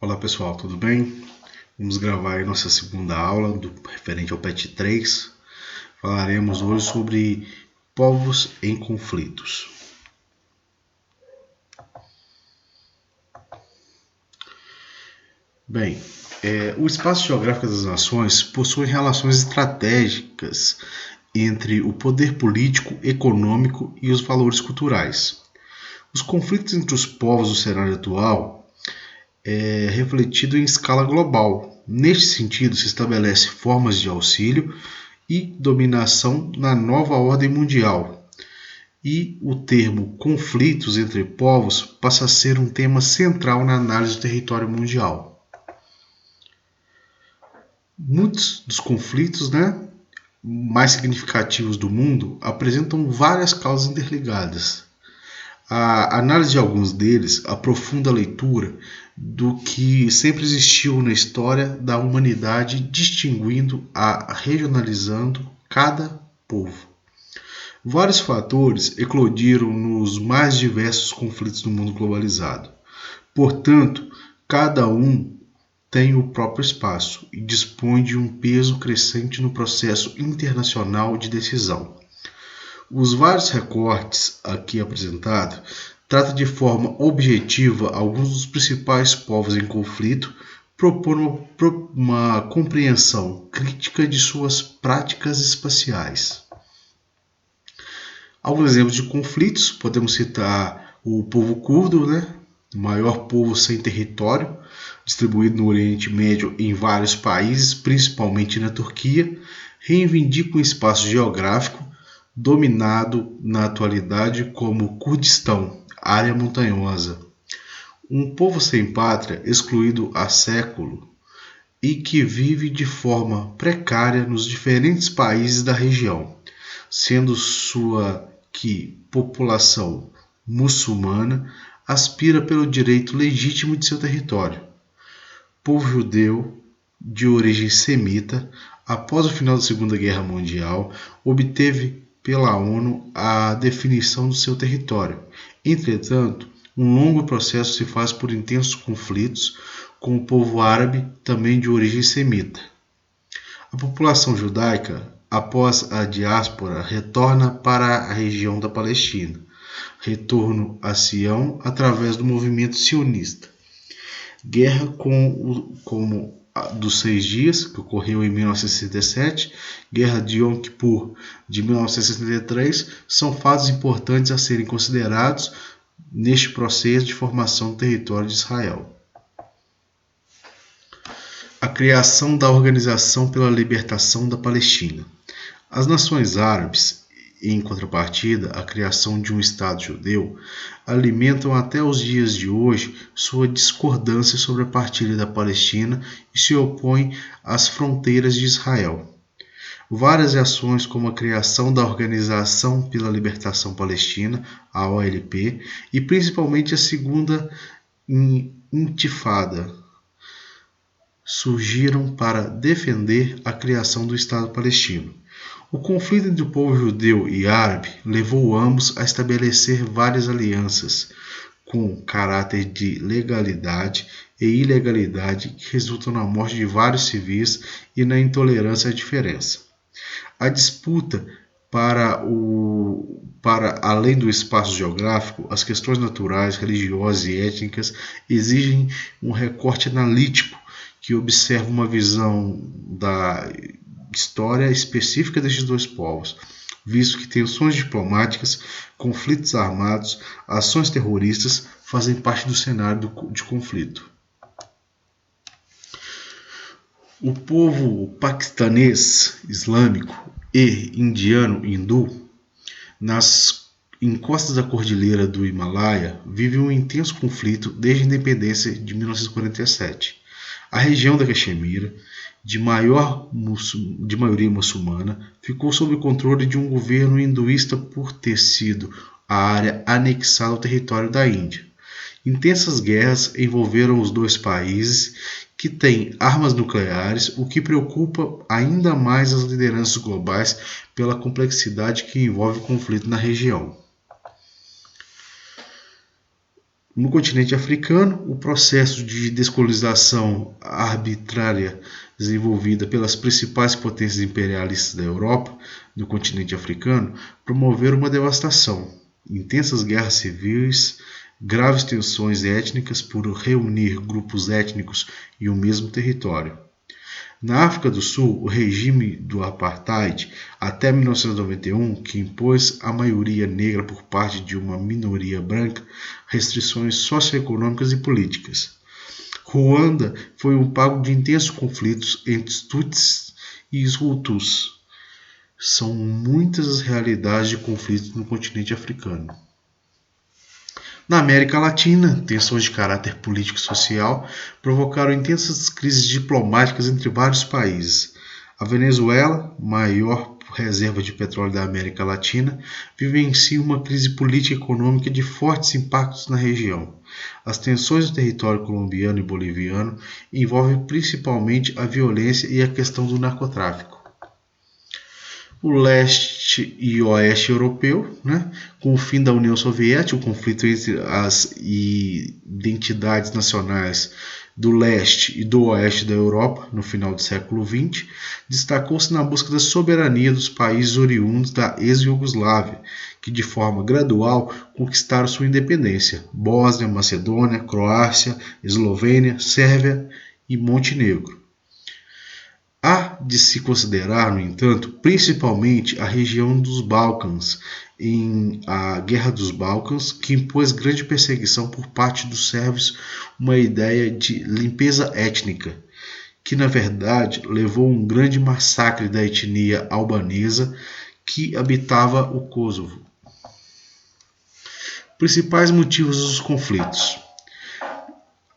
Olá pessoal, tudo bem? Vamos gravar aí nossa segunda aula referente ao PET 3. Falaremos hoje sobre povos em conflitos. Bem, o espaço geográfico das nações possui relações estratégicas entre o poder político, econômico e os valores culturais. Os conflitos entre os povos do cenário atual é refletido em escala global. Neste sentido, se estabelece formas de auxílio e dominação na nova ordem mundial. E o termo conflitos entre povos passa a ser um tema central na análise do território mundial. Muitos dos conflitos, mais significativos do mundo apresentam várias causas interligadas. A análise de alguns deles aprofunda a leitura do que sempre existiu na história da humanidade, distinguindo regionalizando cada povo. Vários fatores eclodiram nos mais diversos conflitos do mundo globalizado. Portanto, cada um tem o próprio espaço e dispõe de um peso crescente no processo internacional de decisão. Os vários recortes aqui apresentados tratam de forma objetiva alguns dos principais povos em conflito, propondo uma compreensão crítica de suas práticas espaciais. Alguns exemplos de conflitos, podemos citar o povo curdo, o maior povo sem território, distribuído no Oriente Médio em vários países, principalmente na Turquia, reivindica um espaço geográfico dominado na atualidade como Kurdistão, área montanhosa. Um povo sem pátria, excluído há século e que vive de forma precária nos diferentes países da região, sendo sua população muçulmana aspira pelo direito legítimo de seu território. Povo judeu de origem semita, após o final da Segunda Guerra Mundial, obteve pela ONU a definição do seu território. Entretanto, um longo processo se faz por intensos conflitos com o povo árabe, também de origem semita. A população judaica, após a diáspora, retorna para a região da Palestina. Retorno a Sião através do movimento sionista. Guerra como a dos 6 Dias, que ocorreu em 1967, Guerra de Yom Kippur de 1963, são fatos importantes a serem considerados neste processo de formação do território de Israel. A criação da Organização pela Libertação da Palestina. As nações árabes, em contrapartida, a criação de um Estado judeu, alimentam até os dias de hoje sua discordância sobre a partilha da Palestina e se opõem às fronteiras de Israel. Várias ações, como a criação da Organização pela Libertação Palestina, a OLP, e principalmente a Segunda Intifada, surgiram para defender a criação do Estado palestino. O conflito entre o povo judeu e árabe levou ambos a estabelecer várias alianças com caráter de legalidade e ilegalidade que resultam na morte de vários civis e na intolerância à diferença. A disputa para além do espaço geográfico, as questões naturais, religiosas e étnicas exigem um recorte analítico que observa uma visão da história específica destes dois povos, visto que tensões diplomáticas, conflitos armados, ações terroristas fazem parte do cenário de conflito. O povo paquistanês islâmico e indiano hindu, nas encostas da cordilheira do Himalaia, vive um intenso conflito desde a independência de 1947. A região da Caxemira, de maioria muçulmana, ficou sob o controle de um governo hinduísta por ter sido a área anexada ao território da Índia. Intensas guerras envolveram os dois países, que têm armas nucleares, o que preocupa ainda mais as lideranças globais pela complexidade que envolve o conflito na região. No continente africano, o processo de descolonização arbitrária desenvolvida pelas principais potências imperialistas da Europa, no continente africano, promoveram uma devastação, intensas guerras civis, graves tensões étnicas por reunir grupos étnicos em um mesmo território. Na África do Sul, o regime do apartheid, até 1991, que impôs à maioria negra por parte de uma minoria branca restrições socioeconômicas e políticas. Ruanda foi um palco de intensos conflitos entre os Tutsis e os Hutus. São muitas as realidades de conflitos no continente africano. Na América Latina, tensões de caráter político e social provocaram intensas crises diplomáticas entre vários países. A Venezuela, maior reserva de petróleo da América Latina, vivencia uma crise política e econômica de fortes impactos na região. As tensões no território colombiano e boliviano envolvem principalmente a violência e a questão do narcotráfico. O leste e oeste europeu, com o fim da União Soviética, o conflito entre as identidades nacionais do leste e do oeste da Europa no final do século XX, destacou-se na busca da soberania dos países oriundos da ex-Iugoslávia, que de forma gradual conquistaram sua independência: Bósnia, Macedônia, Croácia, Eslovênia, Sérvia e Montenegro. Há de se considerar, no entanto, principalmente a região dos Balcãs, em a Guerra dos Balcãs, que impôs grande perseguição por parte dos sérvios, uma ideia de limpeza étnica, que na verdade levou a um grande massacre da etnia albanesa que habitava o Kosovo. Principais motivos dos conflitos.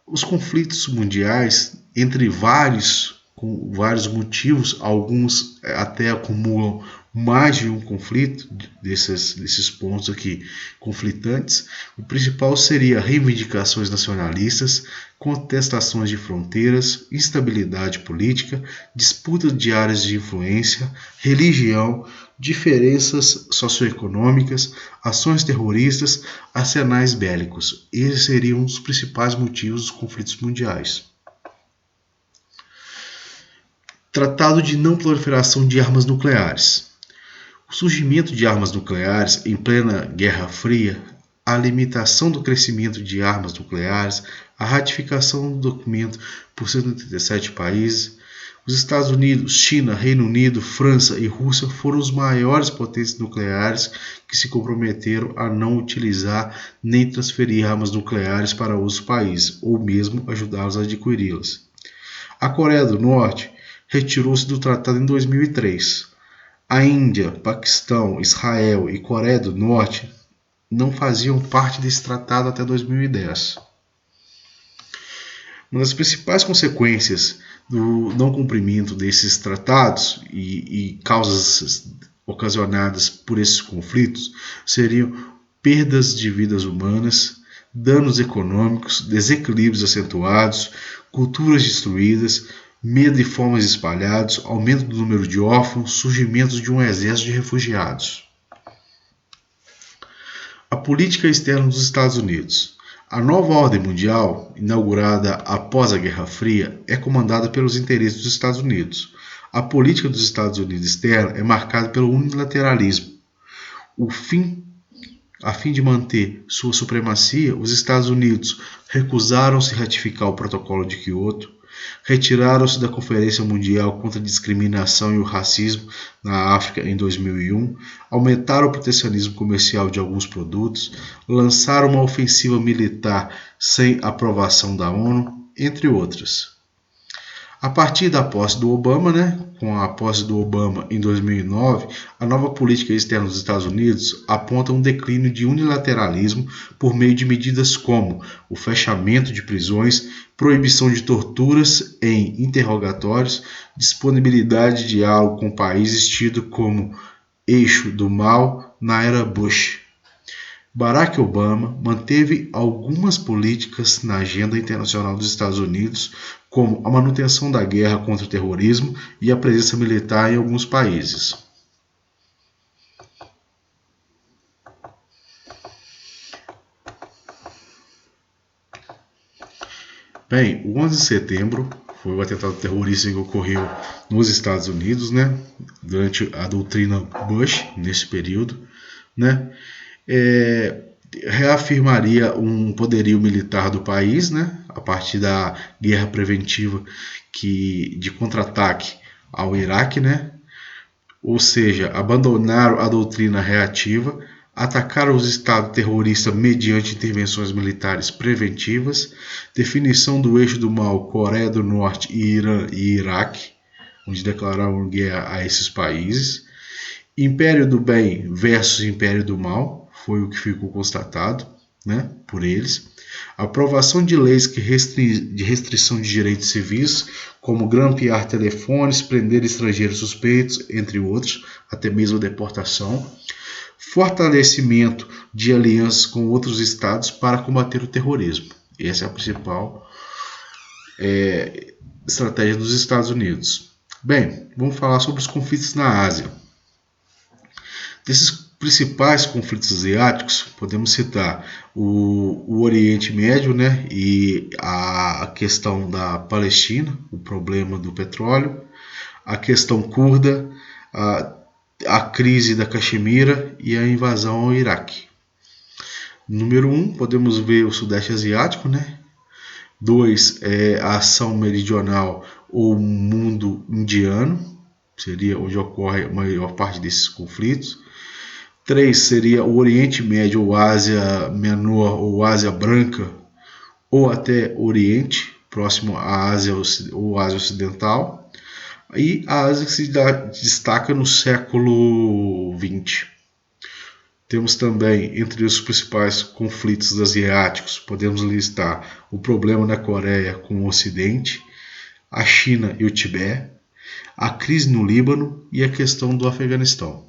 Os conflitos mundiais, entre com vários motivos, alguns até acumulam mais de um conflito desses pontos aqui conflitantes. O principal seria reivindicações nacionalistas, contestações de fronteiras, instabilidade política, disputa de áreas de influência, religião, diferenças socioeconômicas, ações terroristas, arsenais bélicos. Esses seriam os principais motivos dos conflitos mundiais. Tratado de Não Proliferação de Armas Nucleares. O surgimento de armas nucleares em plena Guerra Fria, a limitação do crescimento de armas nucleares, a ratificação do documento por 187 países, os Estados Unidos, China, Reino Unido, França e Rússia foram os maiores potências nucleares que se comprometeram a não utilizar nem transferir armas nucleares para outros países, ou mesmo ajudá-los a adquiri-las. A Coreia do Norte retirou-se do tratado em 2003. A Índia, Paquistão, Israel e Coreia do Norte não faziam parte desse tratado até 2010. Uma das principais consequências do não cumprimento desses tratados e causas ocasionadas por esses conflitos seriam perdas de vidas humanas, danos econômicos, desequilíbrios acentuados, culturas destruídas, medo e fomes espalhados, aumento do número de órfãos, surgimento de um exército de refugiados. A política externa dos Estados Unidos. A nova ordem mundial, inaugurada após a Guerra Fria, é comandada pelos interesses dos Estados Unidos. A política dos Estados Unidos externa é marcada pelo unilateralismo. A fim de manter sua supremacia, os Estados Unidos recusaram-se a ratificar o Protocolo de Quioto, retiraram-se da Conferência Mundial contra a Discriminação e o Racismo na África em 2001, aumentaram o protecionismo comercial de alguns produtos, lançaram uma ofensiva militar sem aprovação da ONU, entre outras. A partir da posse do Obama, com a posse do Obama em 2009, a nova política externa dos Estados Unidos aponta um declínio de unilateralismo por meio de medidas como o fechamento de prisões, proibição de torturas em interrogatórios, disponibilidade de diálogo com países tido como eixo do mal na era Bush. Barack Obama manteve algumas políticas na agenda internacional dos Estados Unidos, como a manutenção da guerra contra o terrorismo e a presença militar em alguns países. Bem, o 11 de setembro foi o atentado terrorista que ocorreu nos Estados Unidos, né, durante a doutrina Bush, nesse período, né, reafirmaria um poderio militar do país, né, a partir da guerra preventiva de contra-ataque ao Iraque, né, ou seja, abandonaram a doutrina reativa, atacaram os estados terroristas mediante intervenções militares preventivas, definição do eixo do mal Coreia do Norte, Irã e Iraque, onde declararam guerra a esses países, Império do Bem versus Império do Mal, foi o que ficou constatado, né, por eles. Aprovação de leis de restrição de direitos civis, como grampear telefones, prender estrangeiros suspeitos, entre outros, até mesmo deportação. Fortalecimento de alianças com outros estados para combater o terrorismo. Essa é a principal estratégia dos Estados Unidos. Bem, vamos falar sobre os conflitos na Ásia. Desses principais conflitos asiáticos, podemos citar o Oriente Médio, né, e a questão da Palestina, o problema do petróleo, a questão curda, a crise da Caxemira e a invasão ao Iraque. Número 1, podemos ver o Sudeste Asiático, né? 2, a ação meridional ou mundo indiano, seria onde ocorre a maior parte desses conflitos. 3 seria o Oriente Médio ou Ásia Menor ou Ásia Branca, ou até Oriente, próximo à Ásia ou Ásia Ocidental. E a Ásia que se destaca no século XX. Temos também, entre os principais conflitos asiáticos, podemos listar o problema da Coreia com o Ocidente, a China e o Tibete, a crise no Líbano e a questão do Afeganistão.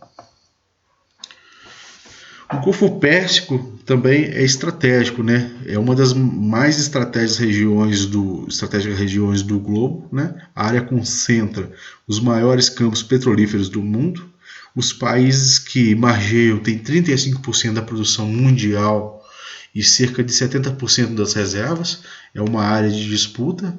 O Golfo Pérsico também é estratégico, né? É uma das mais estratégicas regiões do globo, né? A área concentra os maiores campos petrolíferos do mundo. Os países que margeiam têm 35% da produção mundial e cerca de 70% das reservas. É uma área de disputa.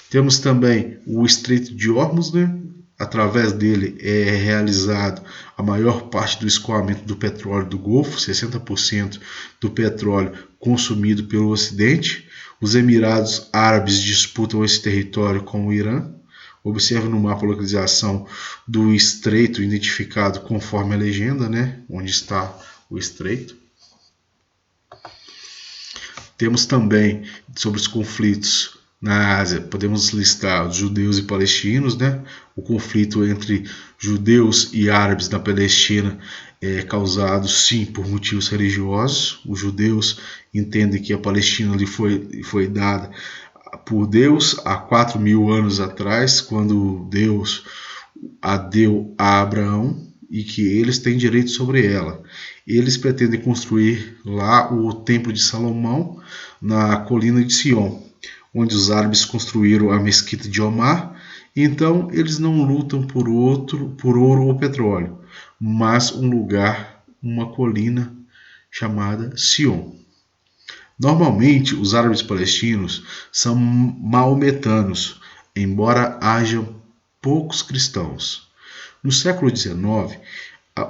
Temos também o Estreito de Hormuz, né? Através dele é realizado a maior parte do escoamento do petróleo do Golfo, 60% do petróleo consumido pelo Ocidente. Os Emirados Árabes disputam esse território com o Irã. Observe no mapa a localização do estreito identificado conforme a legenda, né? Onde está o estreito. Temos também sobre os conflitos na Ásia, podemos listar os judeus e palestinos, né? O conflito entre judeus e árabes na Palestina é causado, sim, por motivos religiosos. Os judeus entendem que a Palestina lhe foi dada por Deus há 4.000 anos atrás, quando Deus a deu a Abraão, e que eles têm direito sobre ela. Eles pretendem construir lá o Templo de Salomão, na colina de Sião, onde os árabes construíram a mesquita de Omar. Então eles não lutam por ouro ou petróleo, mas um lugar, uma colina chamada Sião. Normalmente os árabes palestinos são maometanos, embora hajam poucos cristãos. No século XIX,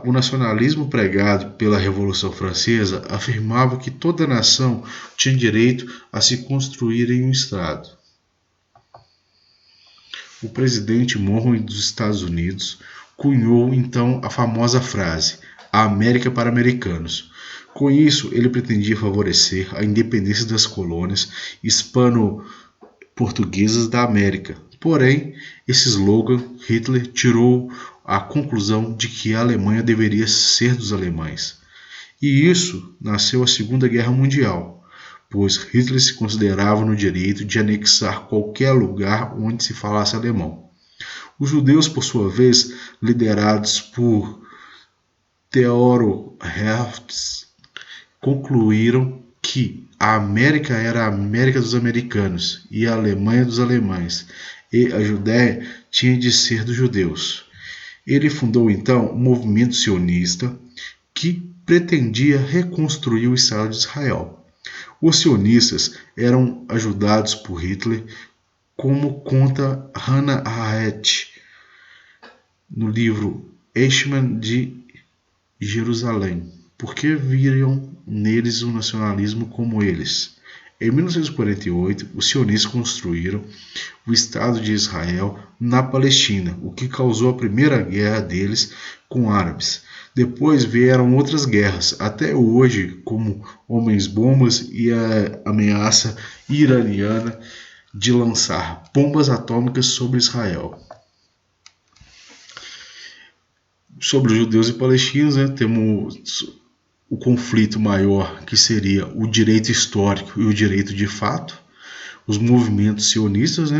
o nacionalismo pregado pela Revolução Francesa afirmava que toda nação tinha direito a se construir em um Estado. O presidente Monroe dos Estados Unidos cunhou então a famosa frase "A América para americanos". Com isso, ele pretendia favorecer a independência das colônias hispano-portuguesas da América. Porém, esse slogan Hitler tirou a conclusão de que a Alemanha deveria ser dos alemães. E isso nasceu a Segunda Guerra Mundial, pois Hitler se considerava no direito de anexar qualquer lugar onde se falasse alemão. Os judeus, por sua vez, liderados por Theodor Herzl, concluíram que a América era a América dos americanos e a Alemanha dos alemães, e a Judéia tinha de ser dos judeus. Ele fundou então um movimento sionista que pretendia reconstruir o Estado de Israel. Os sionistas eram ajudados por Hitler, como conta Hannah Arendt no livro Eichmann de Jerusalém, porque viram neles o nacionalismo como eles. Em 1948, os sionistas construíram o Estado de Israel na Palestina, o que causou a primeira guerra deles com árabes. Depois vieram outras guerras, até hoje, como homens-bombas e a ameaça iraniana de lançar bombas atômicas sobre Israel. Sobre os judeus e palestinos, temos o conflito maior, que seria o direito histórico e o direito de fato, os movimentos sionistas,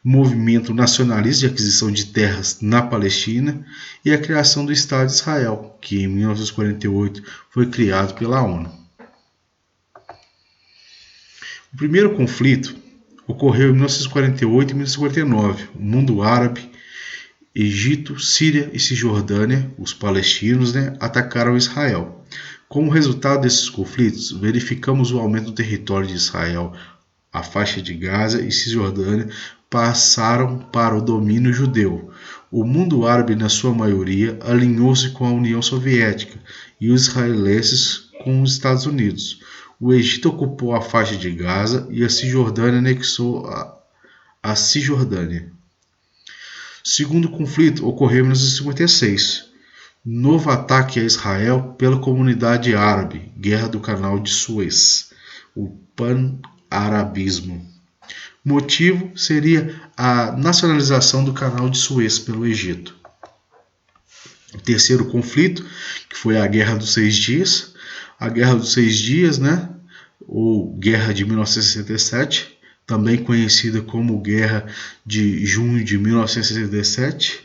movimento nacionalista de aquisição de terras na Palestina e a criação do Estado de Israel, que em 1948 foi criado pela ONU. O primeiro conflito ocorreu em 1948 e 1949. O mundo árabe, Egito, Síria e Cisjordânia, os palestinos, atacaram Israel. Como resultado desses conflitos, verificamos o aumento do território de Israel. A faixa de Gaza e Cisjordânia passaram para o domínio judeu. O mundo árabe, na sua maioria, alinhou-se com a União Soviética e os israelenses com os Estados Unidos. O Egito ocupou a faixa de Gaza e a Cisjordânia anexou a Cisjordânia. O segundo conflito ocorreu em 1956. Novo ataque a Israel pela comunidade árabe, Guerra do Canal de Suez, o pan-arabismo. Motivo seria a nacionalização do Canal de Suez pelo Egito. O terceiro conflito, que foi a Guerra dos Seis Dias. A Guerra dos Seis Dias, ou Guerra de 1967, também conhecida como Guerra de Junho de 1967,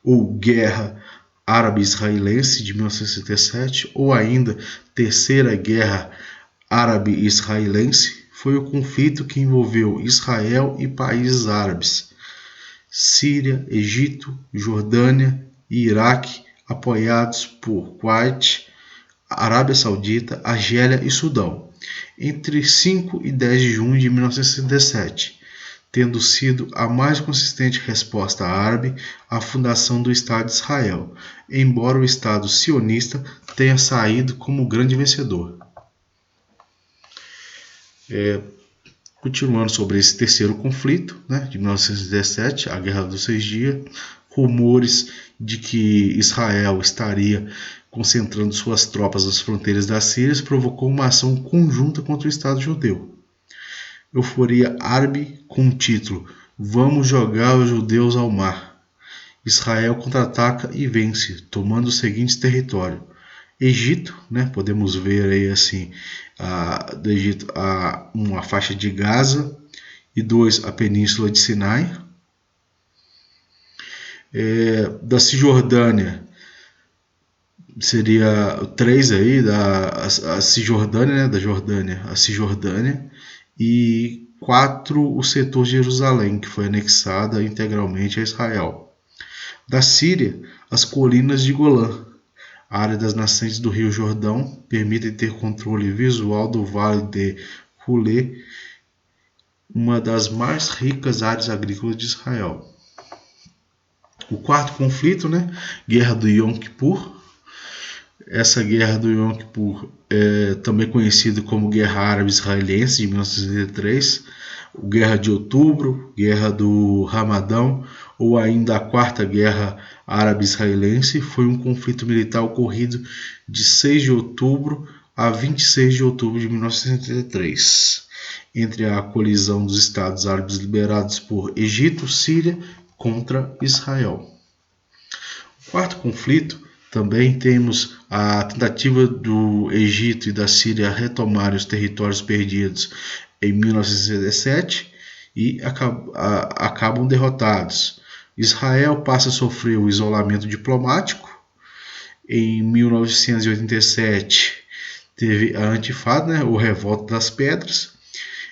ou Guerra Árabe-Israelense de 1967, ou ainda Terceira Guerra Árabe-Israelense, foi o conflito que envolveu Israel e países árabes, Síria, Egito, Jordânia e Iraque, apoiados por Kuwait, Arábia Saudita, Argélia e Sudão, entre 5 e 10 de junho de 1967, tendo sido a mais consistente resposta árabe à fundação do Estado de Israel, embora o Estado sionista tenha saído como grande vencedor. Continuando sobre esse terceiro conflito, de 1917, a Guerra dos Seis Dias, rumores de que Israel estaria concentrando suas tropas nas fronteiras da Síria provocou uma ação conjunta contra o Estado judeu. Euforia árabe com o título "Vamos jogar os judeus ao mar". Israel contra-ataca e vence, tomando os seguintes territórios: Egito, podemos ver aí assim, do Egito uma faixa de Gaza e 2 a Península de Sinai. Da Cisjordânia seria 3 aí, a Cisjordânia, da Jordânia, a Cisjordânia, e 4 o setor de Jerusalém, que foi anexada integralmente a Israel. Da Síria, as colinas de Golã. A área das nascentes do Rio Jordão permite ter controle visual do Vale de Hulé, uma das mais ricas áreas agrícolas de Israel. O quarto conflito, Guerra do Yom Kippur. Essa Guerra do Yom Kippur é também conhecida como Guerra Árabe-Israelense de 1963, Guerra de Outubro, Guerra do Ramadão, ou ainda a Quarta Guerra Árabe-Israelense, foi um conflito militar ocorrido de 6 de outubro a 26 de outubro de 1973, entre a colisão dos Estados Árabes liderados por Egito, Síria, contra Israel. O quarto conflito, também temos a tentativa do Egito e da Síria retomarem os territórios perdidos em 1967 e acabam derrotados. Israel passa a sofrer o isolamento diplomático. Em 1987 teve a Antifada, o Revolta das Pedras.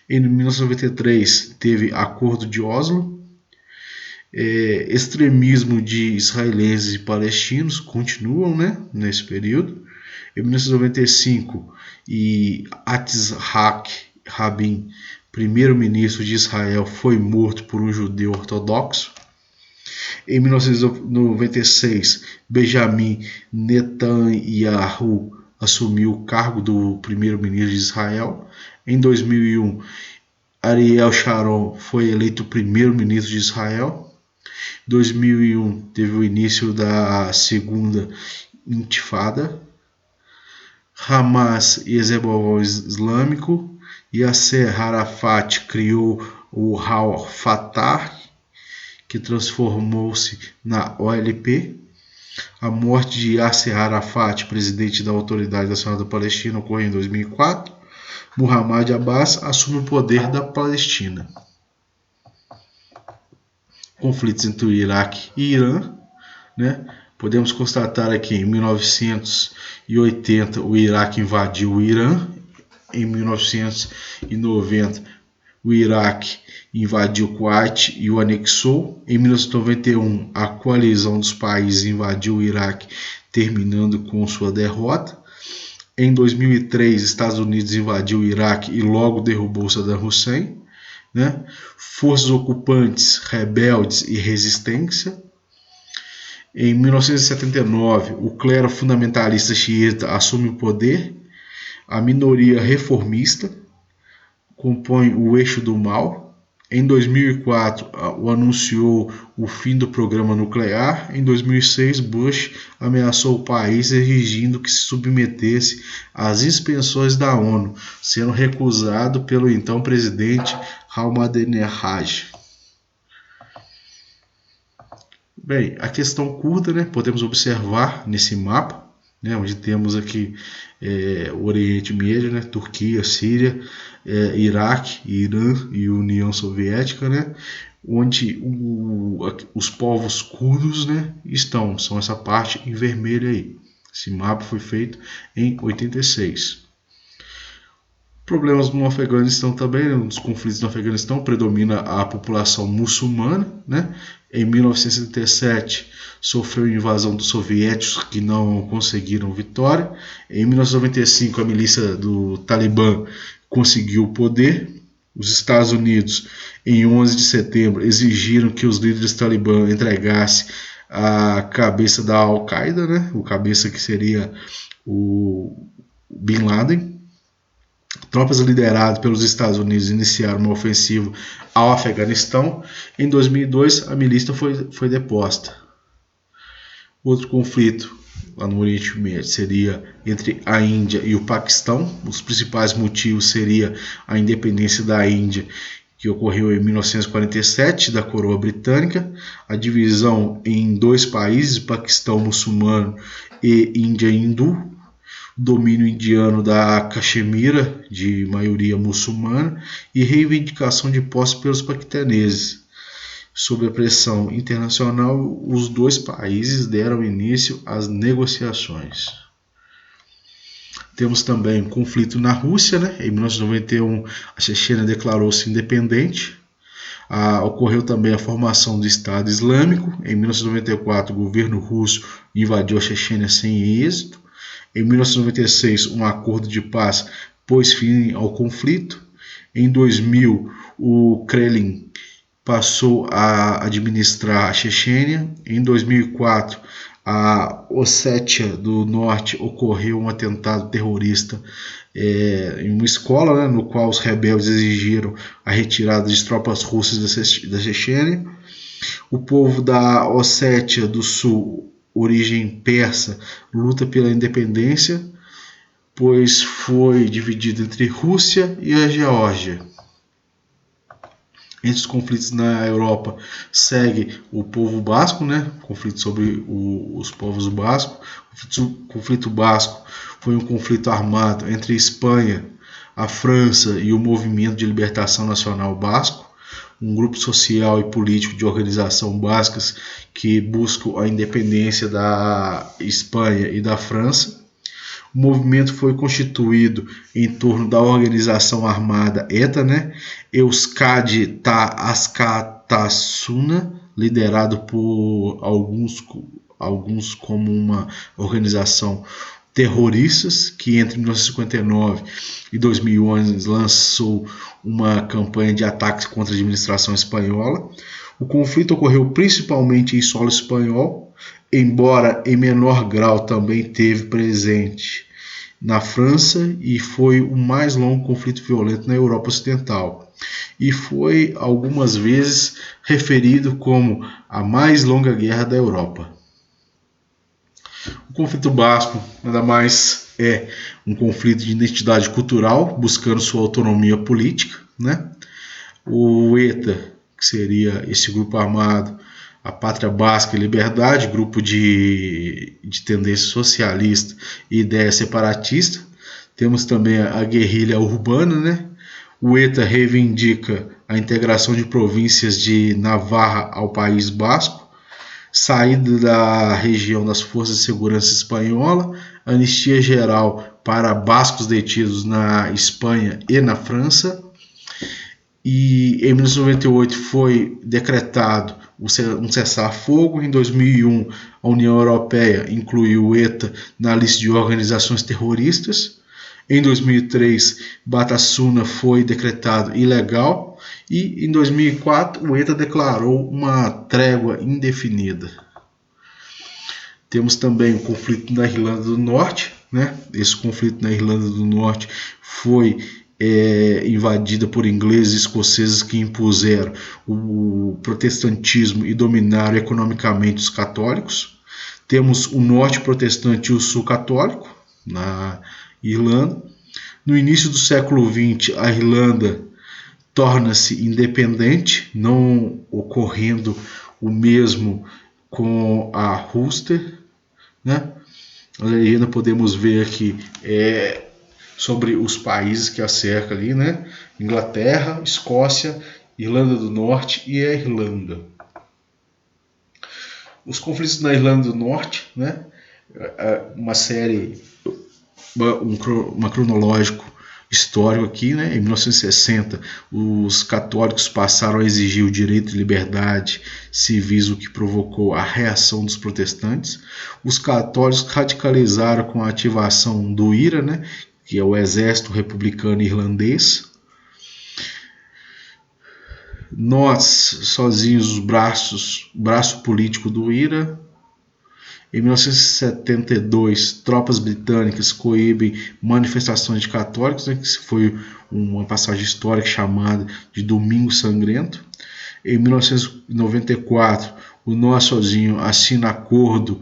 Em 1993 teve Acordo de Oslo. Extremismo de israelenses e palestinos continuam nesse período. Em 1995, Yitzhak Rabin, primeiro-ministro de Israel, foi morto por um judeu ortodoxo. Em 1996, Benjamin Netanyahu assumiu o cargo do primeiro-ministro de Israel. Em 2001, Ariel Sharon foi eleito primeiro-ministro de Israel. Em 2001 teve o início da segunda intifada. Hamas e Hezbollah Islâmico. Yasser Arafat criou o Al-Fatah, que transformou-se na OLP. A morte de Yasser Arafat, presidente da Autoridade Nacional da Palestina, ocorreu em 2004. Muhammad Abbas assume o poder da Palestina. Conflitos entre o Iraque e Irã, né? Podemos constatar aqui, em 1980, o Iraque invadiu o Irã. Em 1990, o Iraque invadiu o Kuwait e o anexou. Em 1991, a coalizão dos países invadiu o Iraque, terminando com sua derrota. Em 2003, Estados Unidos invadiu o Iraque e logo derrubou Saddam Hussein, né? Forças ocupantes, rebeldes e resistência. Em 1979, o clero fundamentalista xiita assume o poder. A minoria reformista compõe o eixo do mal. Em 2004, anunciou o fim do programa nuclear. Em 2006, Bush ameaçou o país exigindo que se submetesse às inspeções da ONU, sendo recusado pelo então presidente Ahmadinejad. Bem, a questão curda, né, podemos observar nesse mapa, né, onde temos aqui o Oriente Médio, né, Turquia, Síria, Iraque, Irã e União Soviética, né, onde os povos curdos, né, são essa parte em vermelho aí. Esse mapa foi feito em 86. Problemas no Afeganistão também, né, nos conflitos no Afeganistão, predomina a população muçulmana, né? Em 1967, sofreu invasão dos soviéticos que não conseguiram vitória. Em 1995, a milícia do Talibã conseguiu o poder. Os Estados Unidos, em 11 de setembro, exigiram que os líderes talibã entregassem a cabeça da Al-Qaeda, né? O cabeça que seria o Bin Laden. Tropas lideradas pelos Estados Unidos iniciaram uma ofensiva ao Afeganistão. Em 2002, a milícia foi deposta. Outro conflito lá no Oriente Médio seria entre a Índia e o Paquistão. Os principais motivos seriam a independência da Índia, que ocorreu em 1947, da coroa britânica, a divisão em dois países, Paquistão muçulmano e Índia hindu, domínio indiano da Caxemira, de maioria muçulmana, e reivindicação de posse pelos paquistaneses. Sob a pressão internacional, os dois países deram início às negociações. Temos também um conflito na Rússia, né? Em 1991, a Chechênia declarou-se independente. Ocorreu também a formação do Estado Islâmico. Em 1994, o governo russo invadiu a Chechênia sem êxito. Em 1996, um acordo de paz pôs fim ao conflito. Em 2000, o Kremlin passou a administrar a Chechênia. Em 2004, a Ossétia do Norte ocorreu um atentado terrorista em uma escola, né, no qual os rebeldes exigiram a retirada de tropas russas da Chechênia. O povo da Ossétia do Sul, origem persa, luta pela independência, pois foi dividido entre Rússia e a Geórgia. Entre os conflitos na Europa segue o povo basco, né? Conflito sobre os povos bascos. O conflito basco foi um conflito armado entre a Espanha, a França e o Movimento de Libertação Nacional Basco, um grupo social e político de organização bascas que buscam a independência da Espanha e da França. O movimento foi constituído em torno da organização armada ETA, né? Euskadi Ta'Askatasuna, liderado por alguns como uma organização terroristas, que entre 1959 e 2011 lançou uma campanha de ataques contra a administração espanhola. O conflito ocorreu principalmente em solo espanhol, embora em menor grau também teve presente na França, e foi o mais longo conflito violento na Europa Ocidental. E foi algumas vezes referido como a mais longa guerra da Europa. O conflito basco nada mais é um conflito de identidade cultural, buscando sua autonomia política, né? O ETA, que seria esse grupo armado, a Pátria Basca e Liberdade, grupo de tendência socialista e ideia separatista. Temos também a guerrilha urbana, né? O ETA reivindica a integração de províncias de Navarra ao País Basco, saída da região das Forças de Segurança Espanhola, anistia geral para bascos detidos na Espanha e na França. E em 1998 foi decretado um cessar-fogo. Em 2001, a União Europeia incluiu o ETA na lista de organizações terroristas. Em 2003, Batasuna foi decretado ilegal. E em 2004, o ETA declarou uma trégua indefinida. Temos também o conflito na Irlanda do Norte, né? Esse conflito na Irlanda do Norte foi invadida por ingleses e escoceses que impuseram o protestantismo e dominaram economicamente os católicos. Temos o norte protestante e o sul católico na Irlanda. No início do século XX, a Irlanda torna-se independente, não ocorrendo o mesmo com a Ulster, né? Ainda podemos ver aqui sobre os países que a cercam ali, né? Inglaterra, Escócia, Irlanda do Norte e a Irlanda. Os conflitos na Irlanda do Norte, né? Uma série, uma cronológico histórico aqui, né? Em 1960, os católicos passaram a exigir o direito de liberdade civis, o que provocou a reação dos protestantes. Os católicos radicalizaram com a ativação do IRA, né? Que é o Exército Republicano Irlandês. Nós, sozinhos, o braço político do IRA. Em 1972, tropas britânicas coíbem manifestações de católicos, né, que foi uma passagem histórica chamada de Domingo Sangrento. Em 1994, o Nós sozinho assina acordo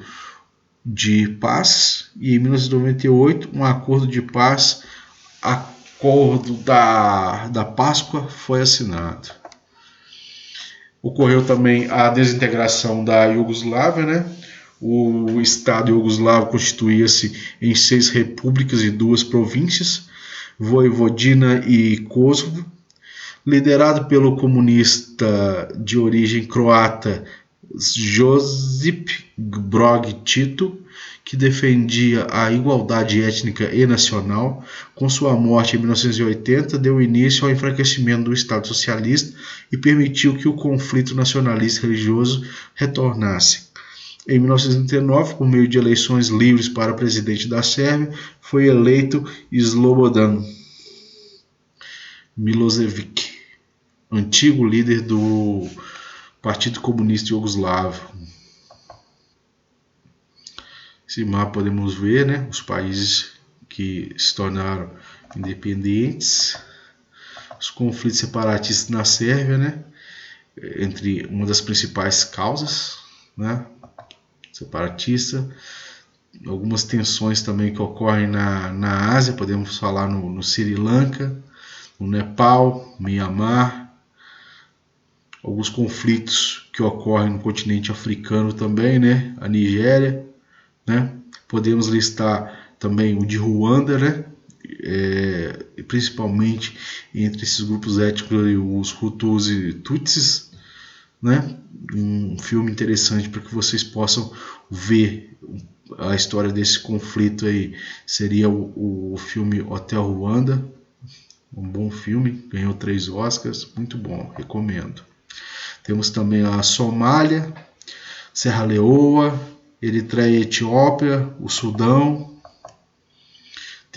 de paz, e em 1998 um acordo de paz, acordo da Páscoa, foi assinado. Ocorreu também a desintegração da Iugoslávia, né? O Estado iugoslavo constituía-se em 6 repúblicas e 2 províncias, Vojvodina e Kosovo, liderado pelo comunista de origem croata Josip Broz Tito, que defendia a igualdade étnica e nacional. Com sua morte em 1980, deu início ao enfraquecimento do Estado socialista e permitiu que o conflito nacionalista religioso retornasse. Em 1939, por meio de eleições livres para presidente da Sérvia, foi eleito Slobodan Milošević, antigo líder do Partido Comunista Iugoslavo. Esse mapa podemos ver, né, os países que se tornaram independentes, os conflitos separatistas na Sérvia, né, entre uma das principais causas, né, separatista, algumas tensões também que ocorrem na Ásia, podemos falar no Sri Lanka, no Nepal, Myanmar, alguns conflitos que ocorrem no continente africano também, né, a Nigéria, né, podemos listar também o de Ruanda, né, principalmente entre esses grupos étnicos, os Hutus e Tutsis, né, um filme interessante para que vocês possam ver a história desse conflito aí. Seria o filme Hotel Ruanda, um bom filme, ganhou 3 Oscars, muito bom, recomendo. Temos também a Somália, Serra Leoa, Eritreia e Etiópia, o Sudão,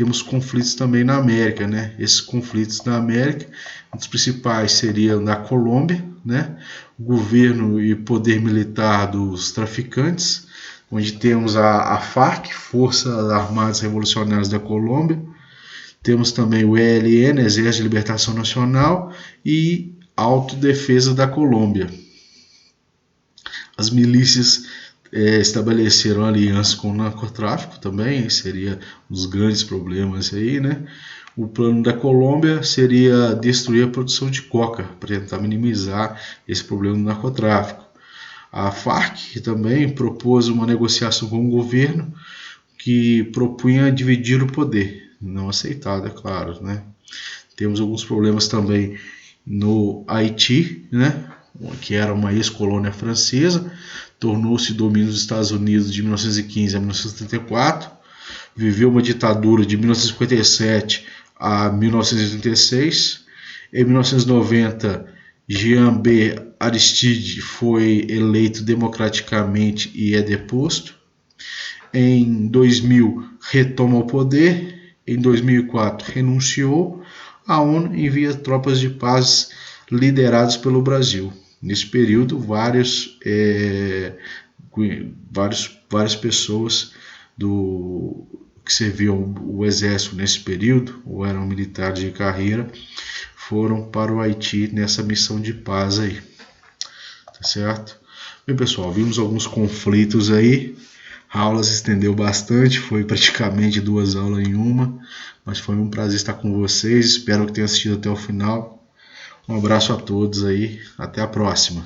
temos conflitos também na América, né? Esses conflitos na América, um dos principais seriam da Colômbia, né? O governo e poder militar dos traficantes, onde temos a FARC, Forças Armadas Revolucionárias da Colômbia, temos também o ELN, Exército de Libertação Nacional, e Autodefesa da Colômbia. As milícias estabeleceram aliança com o narcotráfico também, seria um dos grandes problemas aí, né? O plano da Colômbia seria destruir a produção de coca, para tentar minimizar esse problema do narcotráfico. A FARC também propôs uma negociação com o governo que propunha dividir o poder, não aceitado, é claro, né? Temos alguns problemas também no Haiti, né? Que era uma ex-colônia francesa, tornou-se domínio dos Estados Unidos de 1915 a 1934, viveu uma ditadura de 1957 a 1936. Em 1990, Jean B. Aristide foi eleito democraticamente e é deposto. Em 2000, retoma o poder. Em 2004, renunciou. A ONU envia tropas de paz lideradas pelo Brasil. Nesse período, várias pessoas que serviam o exército nesse período, ou eram militares de carreira, foram para o Haiti nessa missão de paz aí. Tá certo? Bem, pessoal, vimos alguns conflitos aí. A aula se estendeu bastante, foi praticamente 2 aulas em uma, mas foi um prazer estar com vocês. Espero que tenham assistido até o final. Um abraço a todos aí, até a próxima.